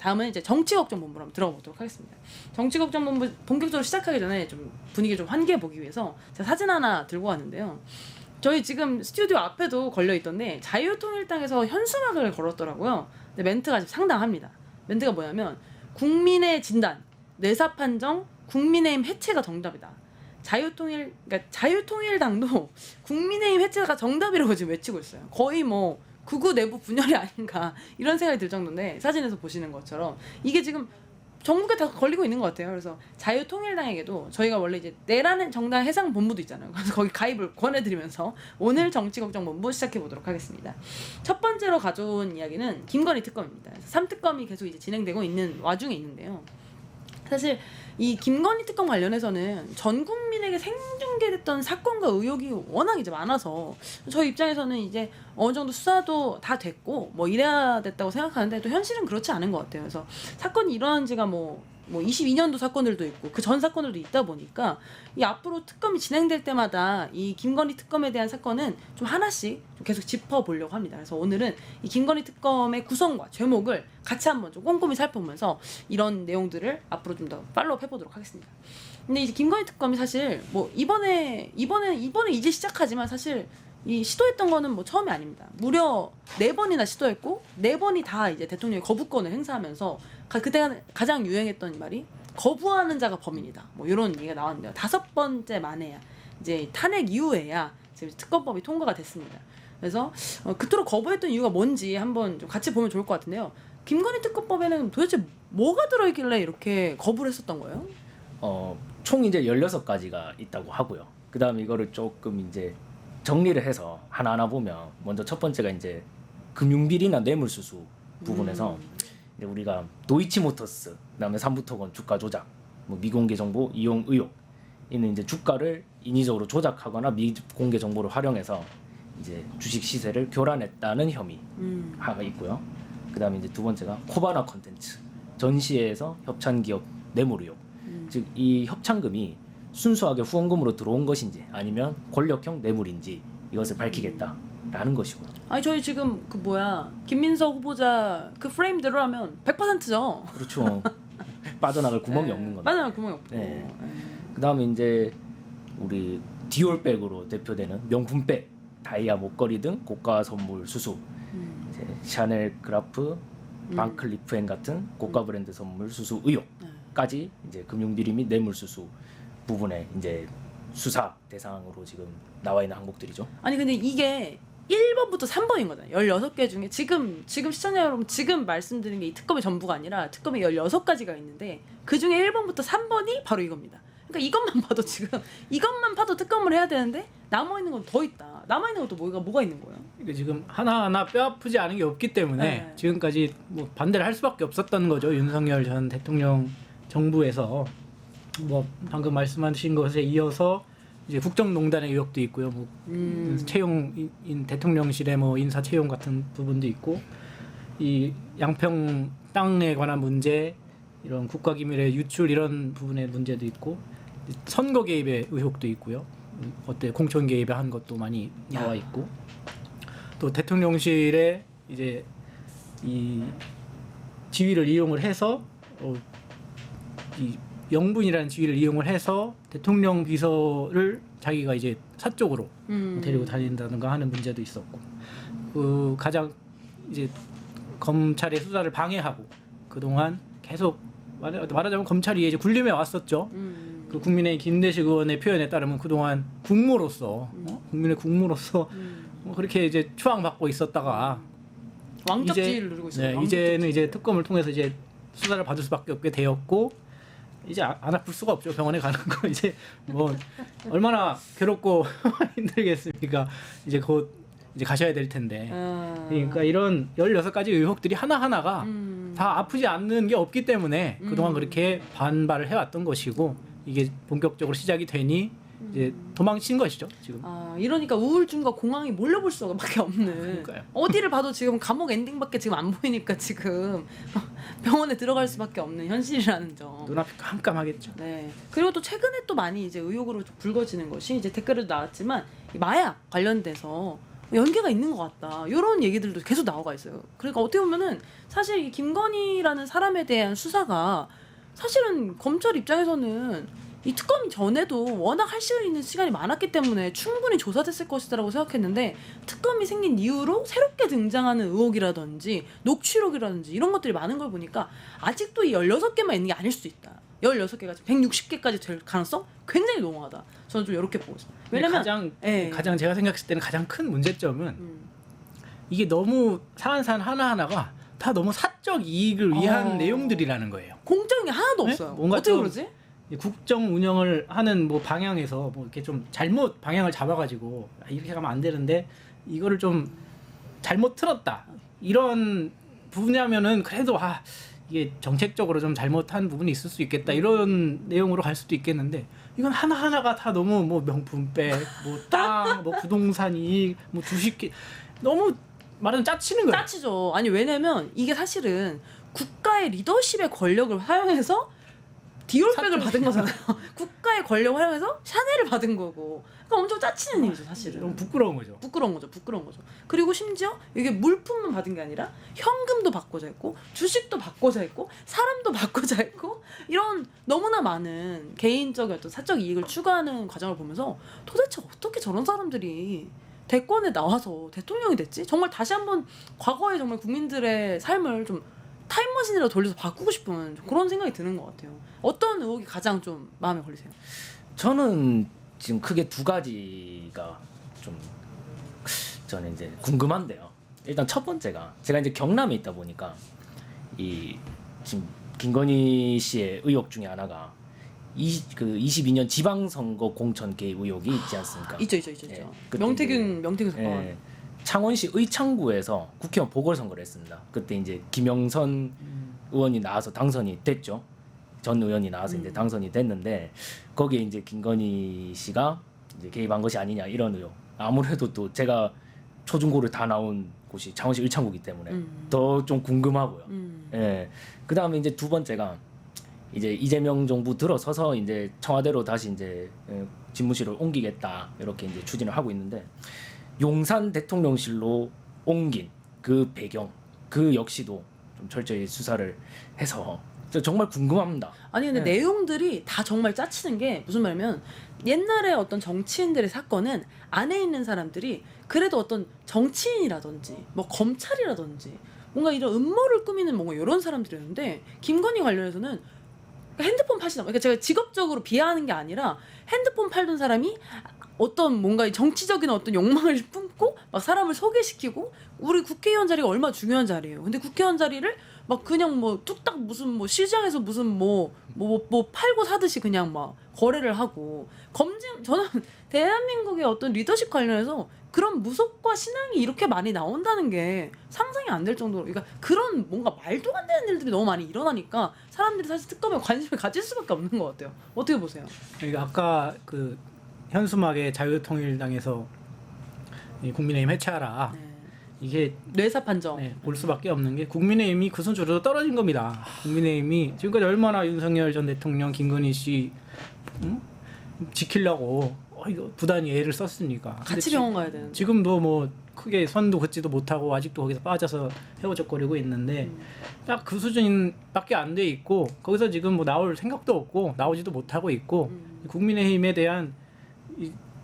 다음은 이제 정치걱정본부로 한번 들어가 보도록 하겠습니다. 정치걱정본부 본격적으로 시작하기 전에 좀 분위기를 좀 환기해 보기 위해서 제가 사진 하나 들고 왔는데요. 저희 지금 스튜디오 앞에도 걸려 있던데 자유통일당에서 현수막을 걸었더라고요. 근데 멘트가 좀 상당합니다. 멘트가 뭐냐면 국민의 진단, 뇌사 판정, 국민의힘 해체가 정답이다. 그러니까 자유통일당도 국민의힘 해체가 정답이라고 지금 외치고 있어요. 거의 뭐 극우 내부 분열이 아닌가 이런 생각이 들 정도인데 사진에서 보시는 것처럼 이게 지금 전국에 다 걸리고 있는 것 같아요. 그래서 자유통일당에게도 저희가 원래 이제 내라는 정당 해상본부도 있잖아요. 그래서 거기 가입을 권해드리면서 오늘 정치걱정본부 시작해보도록 하겠습니다. 첫 번째로 가져온 이야기는 김건희 특검입니다. 3특검이 계속 이제 진행되고 있는 와중에 있는데요. 사실 이 김건희 특검 관련해서는 전 국민에게 생중계됐던 사건과 의혹이 워낙 이제 많아서 저희 입장에서는 이제 어느 정도 수사도 다 됐고 뭐 이래야 됐다고 생각하는데 또 현실은 그렇지 않은 것 같아요. 그래서 사건이 일어난 지가 뭐 22년도 사건들도 있고 그 전 사건들도 있다 보니까 이 앞으로 특검이 진행될 때마다 이 김건희 특검에 대한 사건은 좀 하나씩 좀 계속 짚어보려고 합니다. 그래서 오늘은 이 김건희 특검의 구성과 제목을 같이 한번 좀 꼼꼼히 살펴보면서 이런 내용들을 앞으로 좀 더 팔로우 해보도록 하겠습니다. 근데 이제 김건희 특검이 사실 뭐 이번에 이제 시작하지만 사실 이 시도했던 거는 뭐 처음이 아닙니다. 무려 4번이나 시도했고 4번이 다 이제 대통령이 거부권을 행사하면서 그때 가장 유행했던 말이 거부하는 자가 범인이다. 뭐 이런 얘기가 나왔는데요. 5번째 만에야 이제 탄핵 이후에야 지금 특검법이 통과가 됐습니다. 그래서 그토록 거부했던 이유가 뭔지 한번 좀 같이 보면 좋을 것 같은데요. 김건희 특검법에는 도대체 뭐가 들어있길래 이렇게 거부를 했었던 거예요? 총 이제 16가지가 있다고 하고요. 그다음에 이거를 조금 이제 정리를 해서 하나하나 보면 먼저 첫 번째가 이제 금융비리나 뇌물수수 부분에서 이제 우리가 도이치모터스, 그다음에 삼부토건 주가 조작, 뭐 미공개 정보 이용 의혹, 이는 이제 주가를 인위적으로 조작하거나 미공개 정보를 활용해서 이제 주식 시세를 교란했다는 혐의가 있고요. 그다음에 이제 두 번째가 코바나 컨텐츠, 전시회에서 협찬 기업 뇌물 의혹, 즉 이 협찬금이 순수하게 후원금으로 들어온 것인지 아니면 권력형 뇌물인지 이것을 밝히겠다라는 것이고요. 아니 저희 지금 김민석 후보자 그 프레임대로라면 100%죠. 그렇죠. 빠져나갈 구멍이 없는 겁니다. 빠져나갈 구멍이 없고. 네. 그다음에 이제 우리 디올백으로 대표되는 명품백, 다이아 목걸이 등 고가 선물 수수, 이제 샤넬 그라프, 반클리프앤 같은 고가 브랜드 선물 수수 의혹까지 이제 금융비리 및 뇌물수수 부분에 이제 수사 대상으로 지금 나와 있는 항목들이죠. 아니 근데 이게 1번부터 3번인 거잖아요. 16개 중에 지금 시청자 여러분 지금 말씀드린 게 이 특검의 전부가 아니라 특검이 16가지가 있는데 그 중에 1번부터 3번이 바로 이겁니다. 그러니까 이것만 봐도 특검을 해야 되는데 남아있는 건 더 있다. 남아있는 것도 뭐가 있는 거예요? 그러니까 지금 하나하나 뼈아프지 않은 게 없기 때문에 네. 지금까지 뭐 반대를 할 수밖에 없었던 거죠. 윤석열 전 대통령 정부에서 뭐 방금 말씀하신 것에 이어서 이제 국정농단의 의혹도 있고요. 뭐 채용 대통령실의 뭐 인사 채용 같은 부분도 있고 이 양평 땅에 관한 문제, 이런 국가기밀의 유출 이런 부분의 문제도 있고 선거 개입의 의혹도 있고요. 공천 개입에 한 것도 많이 나와 있고 또 대통령실에 이제 이 지위를 이용을 해서 이 영분이라는 지위를 이용을 해서 대통령 비서를 자기가 이제 사적으로 데리고 다닌다든가 하는 문제도 있었고 그 가장 이제 검찰의 수사를 방해하고 그동안 계속 말하자면 검찰이 이제 군림해 왔었죠. 그 국민의 김대식 의원의 표현에 따르면 그동안 국무로서 국민의 국무로서 그렇게 이제 추앙받고 있었다가 왕적 지위를 누리고 있어요. 네, 이제는 이제 특검을 통해서 이제 수사를 받을 수밖에 없게 되었고 이제 안 아플 수가 없죠. 병원에 가는 거 이제 뭐 얼마나 괴롭고 힘들겠습니까? 이제 곧 이제 가셔야 될 텐데. 그러니까 이런 16가지 의혹들이 하나하나가 다 아프지 않는 게 없기 때문에 그동안 그렇게 반발을 해왔던 것이고 이게 본격적으로 시작이 되니 이제 도망친 것이죠 지금. 이러니까 우울증과 공황이 몰려볼 수밖에 없는. 그러니까요. 어디를 봐도 지금 감옥 엔딩밖에 지금 안 보이니까 지금 병원에 들어갈 수밖에 없는 현실이라는 점. 눈앞이 깜깜하겠죠. 네. 그리고 또 최근에 또 많이 이제 의혹으로 불거지는 것이 이제 댓글에도 나왔지만 이 마약 관련돼서 연계가 있는 것 같다. 이런 얘기들도 계속 나오가 있어요. 그러니까 어떻게 보면은 사실 이 김건희라는 사람에 대한 수사가 사실은 검찰 입장에서는 이 특검 전에도 워낙 할 수 있는 시간이 많았기 때문에 충분히 조사됐을 것이다라고 생각했는데 특검이 생긴 이후로 새롭게 등장하는 의혹이라든지 녹취록이라든지 이런 것들이 많은 걸 보니까 아직도 이 16개만 있는 게 아닐 수도 있다. 16개가 160개까지 될 가능성 굉장히 농후하다. 저는 좀 이렇게 보고 있어요. 왜냐면 가장 제가 생각했을 때는 가장 큰 문제점은 이게 너무 사안사안 하나하나가 다 너무 사적 이익을 위한 내용들이라는 거예요. 공적인 게 하나도 네? 없어요. 뭔가 어떻게 좀 그러지? 국정 운영을 하는 뭐 방향에서 뭐 이렇게 좀 잘못 방향을 잡아가지고 이렇게 가면 안 되는데 이거를 좀 잘못 틀었다 이런 부분이라면은 그래도 이게 정책적으로 좀 잘못한 부분이 있을 수 있겠다 이런 내용으로 갈 수도 있겠는데 이건 하나하나가 다 너무 뭐 명품백, 뭐 땅, 뭐 부동산 이익, 뭐 주식 너무 말하면 짜치는 거예요. 짜치죠. 아니 왜냐면 이게 사실은 국가의 리더십의 권력을 사용해서 디올백을 받은 거잖아요. 국가의 권력을 활용해서 샤넬을 받은 거고. 그러니까 엄청 짜치는 일이죠, 사실은. 너무 부끄러운 거죠. 부끄러운 거죠. 그리고 심지어 이게 물품만 받은 게 아니라 현금도 받고자 했고 주식도 받고자 했고 사람도 받고자 했고 이런 너무나 많은 개인적인 어떤 사적 이익을 추구하는 과정을 보면서 도대체 어떻게 저런 사람들이 대권에 나와서 대통령이 됐지? 정말 다시 한번 과거의 정말 국민들의 삶을 좀 타임머신으로 돌려서 바꾸고 싶은 그런 생각이 드는 것 같아요. 어떤 의혹이 가장 좀 마음에 걸리세요? 저는 지금 크게 두 가지가 좀 저는 이제 궁금한데요. 일단 첫 번째가 제가 이제 경남에 있다 보니까 이 지금 김건희 씨의 의혹 중에 하나가 22년 지방선거 공천 개입 의혹이 있지 않습니까? 있죠. 예, 명태균 사건. 예, 창원시 의창구에서 국회의원 보궐선거를 했습니다. 그때 이제 김영선 의원이 나와서 당선이 됐죠. 전 의원이 나와서 이제 당선이 됐는데 거기에 이제 김건희 씨가 이제 개입한 것이 아니냐 이런 의혹. 아무래도 또 제가 초중고를 다 나온 곳이 창원시 의창구이기 때문에 더 좀 궁금하고요. 예. 그다음에 이제 두 번째가 이제 이재명 정부 들어서서 이제 청와대로 다시 이제 집무실을 옮기겠다 이렇게 이제 추진을 하고 있는데 용산 대통령실로 옮긴 그 배경 그 역시도 좀 철저히 수사를 해서 정말 궁금합니다. 아니 근데 내용들이 다 정말 짜치는 게 무슨 말이면 옛날에 어떤 정치인들의 사건은 안에 있는 사람들이 그래도 어떤 정치인이라든지 뭐 검찰이라든지 뭔가 이런 음모를 꾸미는 뭔가 이런 사람들이었는데 김건희 관련해서는 핸드폰 파시다. 그러니까 제가 직업적으로 비하하는 게 아니라 핸드폰 팔던 사람이 어떤 뭔가 정치적인 어떤 욕망을 뿜고 막 사람을 소개시키고 우리 국회의원 자리가 얼마나 중요한 자리예요. 근데 국회의원 자리를 막 그냥 뭐 뚝딱 무슨 뭐 시장에서 무슨 뭐 팔고 사듯이 그냥 막 거래를 하고 저는 대한민국의 어떤 리더십 관련해서 그런 무속과 신앙이 이렇게 많이 나온다는 게 상상이 안 될 정도로 그러니까 그런 뭔가 말도 안 되는 일들이 너무 많이 일어나니까 사람들이 사실 특검에 관심을 가질 수밖에 없는 것 같아요. 어떻게 보세요? 그러니까 아까 그 현수막에 자유통일당에서 국민의힘 해체하라. 네. 이게 뇌사 판정. 볼 수밖에 없는 게 국민의힘이 그 순조로 떨어진 겁니다. 국민의힘이 지금까지 얼마나 윤석열 전 대통령, 김건희 씨 지키려고 이거 부단히 애를 썼습니까? 같이 병원 가야 되는데. 지금도 뭐 크게 선도 긋지도 못하고 아직도 거기서 빠져서 헤어적거리고 있는데 딱 그 수준밖에 안 돼 있고 거기서 지금 뭐 나올 생각도 없고 나오지도 못하고 있고 국민의힘에 대한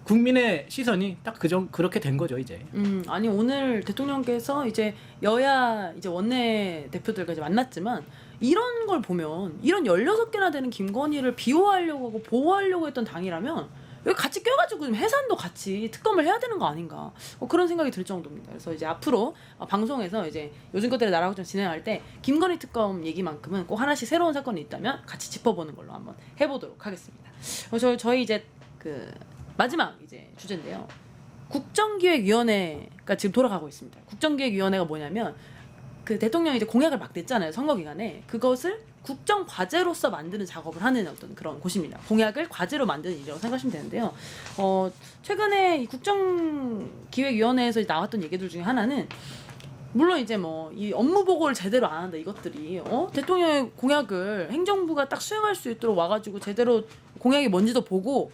국민의 시선이 딱 그렇게 된 거죠 이제. 아니 오늘 대통령께서 이제 여야 이제 원내 대표들과 이제 만났지만 이런 걸 보면 이런 16개나 되는 김건희를 비호하려고 하고 보호하려고 했던 당이라면 여기 같이 껴가지고 좀 해산도 같이 특검을 해야 되는 거 아닌가 그런 생각이 들 정도입니다. 그래서 이제 앞으로 방송에서 이제 요즘 것들의 나라고 좀 진행할 때 김건희 특검 얘기만큼은 꼭 하나씩 새로운 사건이 있다면 같이 짚어보는 걸로 한번 해보도록 하겠습니다. 저희 이제 그 마지막 이제 주제인데요. 국정기획위원회가 지금 돌아가고 있습니다. 국정기획위원회가 뭐냐면 그 대통령이 이제 공약을 막 냈잖아요. 선거 기간에 그것을 국정 과제로서 만드는 작업을 하는 어떤 그런 곳입니다. 공약을 과제로 만드는 일이라고 생각하시면 되는데요. 최근에 이 국정기획위원회에서 나왔던 얘기들 중에 하나는 물론 이제 뭐 이 업무 보고를 제대로 안 한다 이것들이 대통령의 공약을 행정부가 딱 수행할 수 있도록 와가지고 제대로 공약이 뭔지도 보고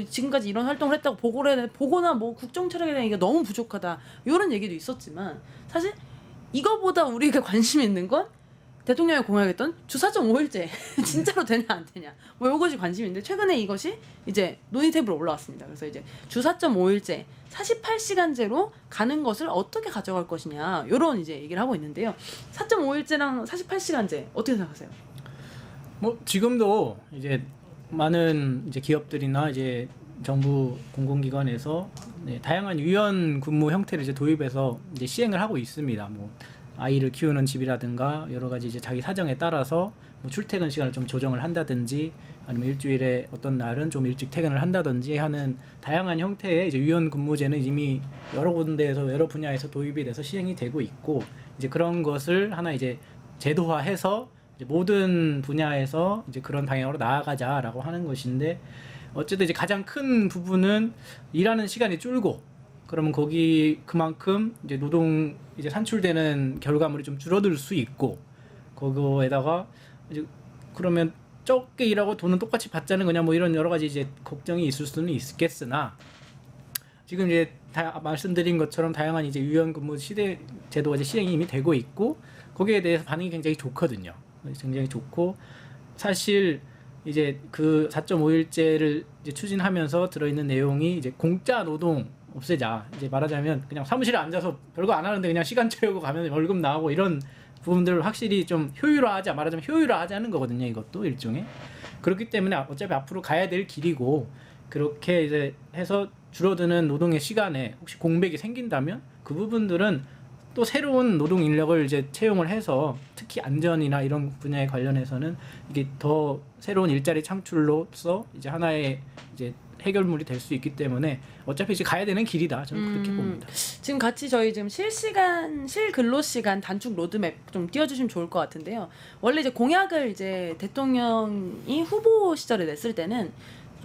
지금까지 이런 활동을 했다고 보거나 뭐 국정 철학에 대한 이게 너무 부족하다 이런 얘기도 있었지만 사실 이거보다 우리가 관심 있는 건 대통령이 공약했던 주 4.5일제 진짜로 되냐 안 되냐 뭐 이것이 관심인데 최근에 이것이 이제 논의 탭으로 올라왔습니다. 그래서 이제 주 4.5일제 48시간제로 가는 것을 어떻게 가져갈 것이냐 이런 이제 얘기를 하고 있는데요. 4.5일제랑 48시간제 어떻게 생각하세요? 뭐 지금도 이제 많은 이제 기업들이나 이제 정부 공공기관에서 다양한 유연 근무 형태를 이제 도입해서 이제 시행을 하고 있습니다. 뭐 아이를 키우는 집이라든가 여러 가지 이제 자기 사정에 따라서 뭐 출퇴근 시간을 좀 조정을 한다든지 아니면 일주일에 어떤 날은 좀 일찍 퇴근을 한다든지 하는 다양한 형태의 이제 유연 근무제는 이미 여러 군데에서 여러 분야에서 도입이 돼서 시행이 되고 있고 이제 그런 것을 하나 이제 제도화해서 이제 모든 분야에서 이제 그런 방향으로 나아가자라고 하는 것인데 어쨌든 이제 가장 큰 부분은 일하는 시간이 줄고 그러면 거기 그만큼 이제 노동 이제 산출되는 결과물이 좀 줄어들 수 있고 그거에다가 이제 그러면 적게 일하고 돈은 똑같이 받자는 거냐 뭐 이런 여러 가지 이제 걱정이 있을 수는 있겠으나 지금 이제 말씀드린 것처럼 다양한 이제 유연근무 시대 제도가 이제 시행이 이미 되고 있고 거기에 대해서 반응이 굉장히 좋거든요. 굉장히 좋고 사실 이제 그 4.5일제를 이제 추진하면서 들어있는 내용이 이제 공짜 노동 없애자. 이제 말하자면 그냥 사무실에 앉아서 별거 안 하는데 그냥 시간 채우고 가면 월급 나오고 이런 부분들을 확실히 좀 효율화하자. 말하자면 효율화하자는 거거든요. 이것도 일종의. 그렇기 때문에 어차피 앞으로 가야 될 길이고 그렇게 이제 해서 줄어드는 노동의 시간에 혹시 공백이 생긴다면 그 부분들은 또 새로운 노동 인력을 이제 채용을 해서 특히 안전이나 이런 분야에 관련해서는 이게 더 새로운 일자리 창출로서 이제 하나의 이제 해결물이 될 수 있기 때문에 어차피 이제 가야 되는 길이다. 저는 그렇게 봅니다. 지금 같이 저희 지금 실근로시간 단축 로드맵 좀 띄워주시면 좋을 것 같은데요. 원래 이제 공약을 이제 대통령이 후보 시절에 냈을 때는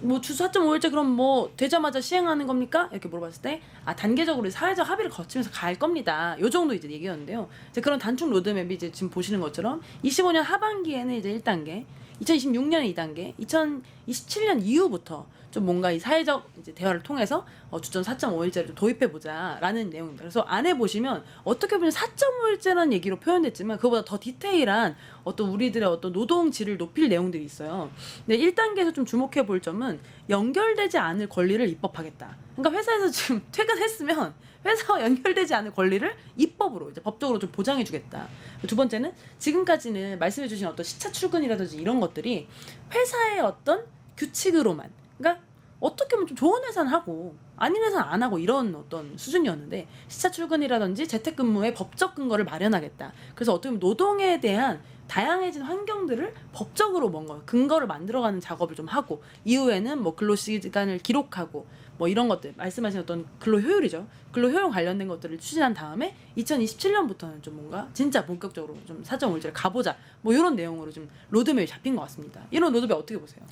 뭐 주 4.5일제 그럼 뭐 되자마자 시행하는 겁니까? 이렇게 물어봤을 때 단계적으로 사회적 합의를 거치면서 갈 겁니다. 요 정도 이제 얘기였는데요. 이제 그런 단축 로드맵이 이제 지금 보시는 것처럼 25년 하반기에는 이제 1단계, 2026년에 2단계, 2027년 이후부터 좀 뭔가 이 사회적 이제 대화를 통해서 주전 4.5일제를 도입해 보자라는 내용입니다. 그래서 안에 보시면 어떻게 보면 4.5일제라는 얘기로 표현됐지만 그거보다 더 디테일한 어떤 우리들의 어떤 노동 질을 높일 내용들이 있어요. 근데 1단계에서 좀 주목해 볼 점은 연결되지 않을 권리를 입법하겠다. 그러니까 회사에서 지금 퇴근했으면 회사와 연결되지 않을 권리를 입법으로 이제 법적으로 좀 보장해 주겠다. 두 번째는 지금까지는 말씀해 주신 어떤 시차 출근이라든지 이런 것들이 회사의 어떤 규칙으로만 그러니까 어떻게 보면 좀 좋은 회사는 하고 아닌 회사는 안 하고 이런 어떤 수준이었는데 시차 출근이라든지 재택근무의 법적 근거를 마련하겠다. 그래서 어떻게 보면 노동에 대한 다양해진 환경들을 법적으로 뭔가 근거를 만들어가는 작업을 좀 하고 이후에는 뭐 근로시간을 기록하고 뭐 이런 것들 말씀하신 어떤 근로 효율이죠. 근로 효율 관련된 것들을 추진한 다음에 2027년부터는 좀 뭔가 진짜 본격적으로 좀 4.5일제를 가보자 뭐 이런 내용으로 좀 로드맵이 잡힌 것 같습니다. 이런 로드맵 어떻게 보세요?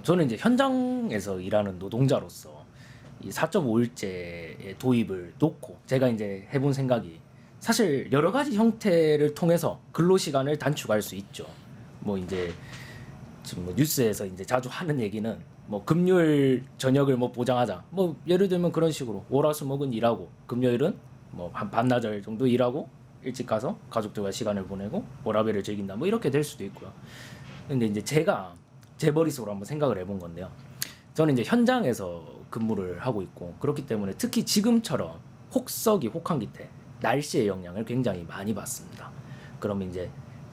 저는 이제 현장에서 일하는 노동자로서 이 4.5일제의 도입을 놓고 제가 이제 해본 생각이 사실 여러 가지 형태를 통해서 근로 시간을 단축할 수 있죠. 뭐 이제 지금 뭐 뉴스에서 이제 자주 하는 얘기는 뭐 금요일 저녁을 뭐 보장하자. 뭐 예를 들면 그런 식으로 월화수목은 일하고 금요일은 뭐 한 반나절 정도 일하고 일찍 가서 가족들과 시간을 보내고 워라밸을 즐긴다. 뭐 이렇게 될 수도 있고요. 근데 이제 제가 제 머릿속으로 한번 생각을 해본 건데요. 저는 이제 현장에서 근무를 하고 있고 그렇기 때문에 특히 지금처럼 혹서기 혹한기 때 날씨의 영향을 굉장히 많이 받습니다. 그러면 이제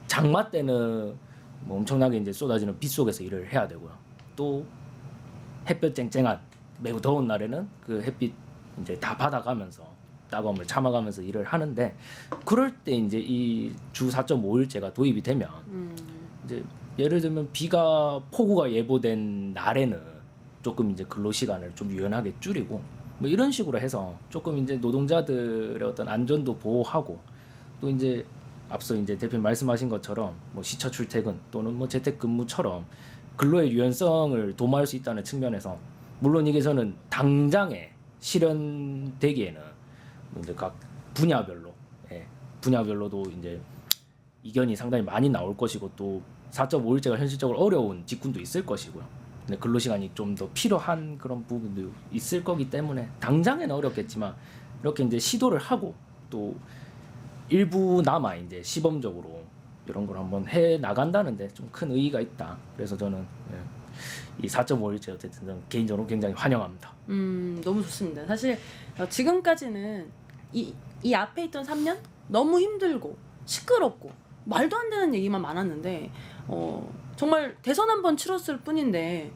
장마 때는 뭐 엄청나게 이제 쏟아지는 빗 속에서 일을 해야 되고요. 또 햇볕 쨍쨍한 매우 더운 날에는 그 햇빛 이제 다 받아가면서 따가움을 참아가면서 일을 하는데 그럴 때 이제 이 주 4.5일제가 도입이 되면 이제 예를 들면 비가 폭우가 예보된 날에는 조금 이제 근로 시간을 좀 유연하게 줄이고 뭐 이런 식으로 해서 조금 이제 노동자들의 어떤 안전도 보호하고 또 이제 앞서 이제 대표님 말씀하신 것처럼 뭐 시차 출퇴근 또는 뭐 재택근무처럼 근로의 유연성을 도모할 수 있다는 측면에서 물론 이게 저는 당장에 실현되기에는 이제 각 분야별로도 이제 이견이 상당히 많이 나올 것이고 또 4.5일제가 현실적으로 어려운 직군도 있을 것이고요. 근데 근로 시간이 좀 더 필요한 그런 부분도 있을 거기 때문에 당장에는 어렵겠지만 이렇게 이제 시도를 하고 또 일부나마 이제 시범적으로 이런 걸 한번 해 나간다는데 좀 큰 의의가 있다. 그래서 저는 이 4.5일제 어쨌든 저는 개인적으로 굉장히 환영합니다. 너무 좋습니다. 사실 지금까지는 이 앞에 있던 3년 너무 힘들고 시끄럽고 말도 안 되는 얘기만 많았는데 정말 대선 한번 치렀을 뿐인데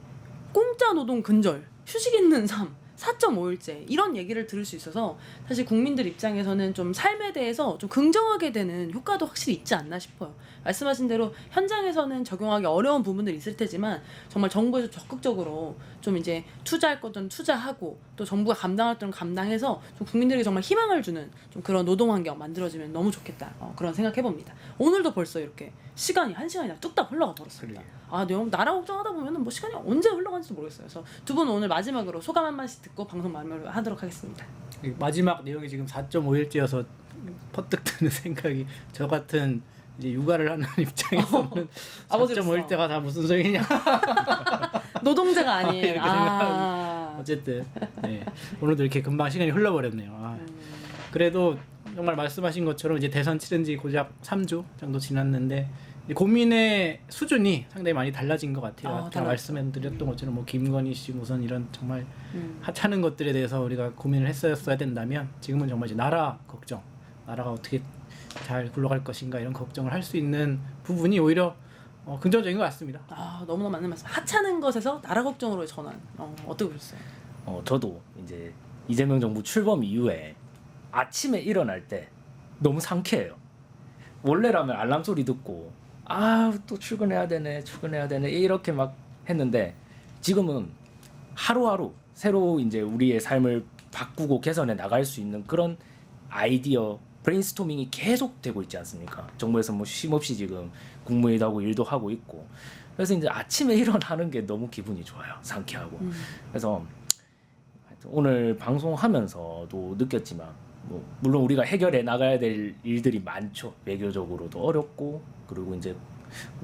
공짜 노동 근절, 휴식 있는 삶, 4.5일제 이런 얘기를 들을 수 있어서 사실 국민들 입장에서는 좀 삶에 대해서 좀 긍정하게 되는 효과도 확실히 있지 않나 싶어요. 말씀하신 대로 현장에서는 적용하기 어려운 부분들이 있을 테지만 정말 정부에서 적극적으로 좀 이제 투자할 거든 투자하고 또 정부가 감당할 건 감당해서 좀 국민들에게 정말 희망을 주는 좀 그런 노동 환경 만들어지면 너무 좋겠다. 그런 생각해 봅니다. 오늘도 벌써 이렇게 시간이 1시간이나 뚝딱 흘러가 버렸습니다. 나라 걱정하다 보면은 뭐 시간이 언제 흘러가는지도 모르겠어요. 그래서 두 분 오늘 마지막으로 소감 한 마디씩 듣고 방송 마무리하도록 하겠습니다. 마지막 내용이 지금 4.5일째여서 퍼뜩 드는 생각이 저 같은 이제 육아를 하는 입장에서는 4.5일째가 다 무슨 소리냐. 노동자가 아니에요. 이렇게 생각하고 어쨌든 네. 오늘도 이렇게 금방 시간이 흘러버렸네요. 그래도 정말 말씀하신 것처럼 이제 대선 치른 지 고작 3주 정도 지났는데 고민의 수준이 상당히 많이 달라진 것 같아요. 아까 말씀드렸던 것처럼 뭐 김건희 씨 무슨 이런 정말 하찮은 것들에 대해서 우리가 고민을 했어야 된다면 지금은 정말 이제 나라 걱정, 나라가 어떻게 잘 굴러갈 것인가 이런 걱정을 할 수 있는 부분이 오히려 긍정적인 것 같습니다. 너무나 맞는 말씀. 하찮은 것에서 나라 걱정으로 전환. 어떻게 보셨어요? 저도 이제 이재명 정부 출범 이후에 아침에 일어날 때 너무 상쾌해요. 원래라면 알람 소리 듣고 또 출근해야 되네 이렇게 막 했는데 지금은 하루하루 새로 이제 우리의 삶을 바꾸고 개선해 나갈 수 있는 그런 아이디어 브레인스토밍이 계속 되고 있지 않습니까? 정부에서 뭐 쉼없이 지금 국무회의도 하고 일도 하고 있고 그래서 이제 아침에 일어나는 게 너무 기분이 좋아요. 상쾌하고. 그래서 오늘 방송하면서도 느꼈지만 뭐 물론 우리가 해결해 나가야 될 일들이 많죠. 외교적으로도 어렵고 그리고 이제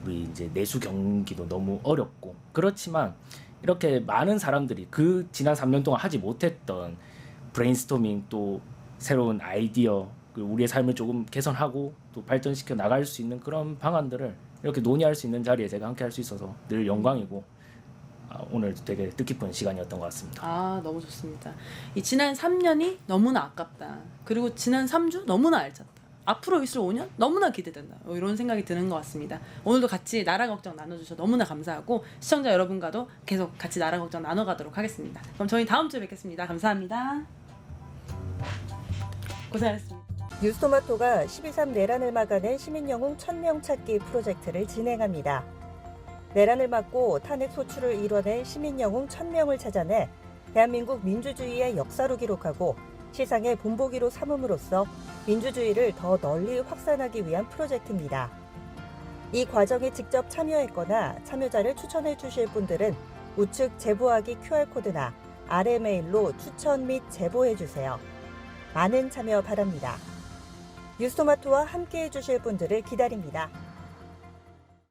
우리 이제 내수 경기도 너무 어렵고 그렇지만 이렇게 많은 사람들이 그 지난 3년 동안 하지 못했던 브레인스토밍 또 새로운 아이디어 우리의 삶을 조금 개선하고 또 발전시켜 나갈 수 있는 그런 방안들을 이렇게 논의할 수 있는 자리에 제가 함께 할 수 있어서 늘 영광이고 오늘 되게 뜻깊은 시간이었던 것 같습니다. 너무 좋습니다. 이 지난 3년이 너무나 아깝다. 그리고 지난 3주 너무나 알찼다. 앞으로 있을 5년 너무나 기대된다. 이런 생각이 드는 것 같습니다. 오늘도 같이 나라 걱정 나눠주셔서 너무나 감사하고 시청자 여러분과도 계속 같이 나라 걱정 나눠가도록 하겠습니다. 그럼 저희 다음 주에 뵙겠습니다. 감사합니다. 고생하셨습니다. 뉴스토마토가 12.3 내란을 막아낸 시민영웅 1000명 찾기 프로젝트를 진행합니다. 내란을 막고 탄핵 소추를 이뤄낸 시민영웅 1000명을 찾아내 대한민국 민주주의의 역사로 기록하고 시상의 본보기로 삼음으로써 민주주의를 더 널리 확산하기 위한 프로젝트입니다. 이 과정에 직접 참여했거나 참여자를 추천해 주실 분들은 우측 제보하기 QR코드나 아래 메일로 추천 및 제보해 주세요. 많은 참여 바랍니다. 뉴스토마토와 함께해 주실 분들을 기다립니다.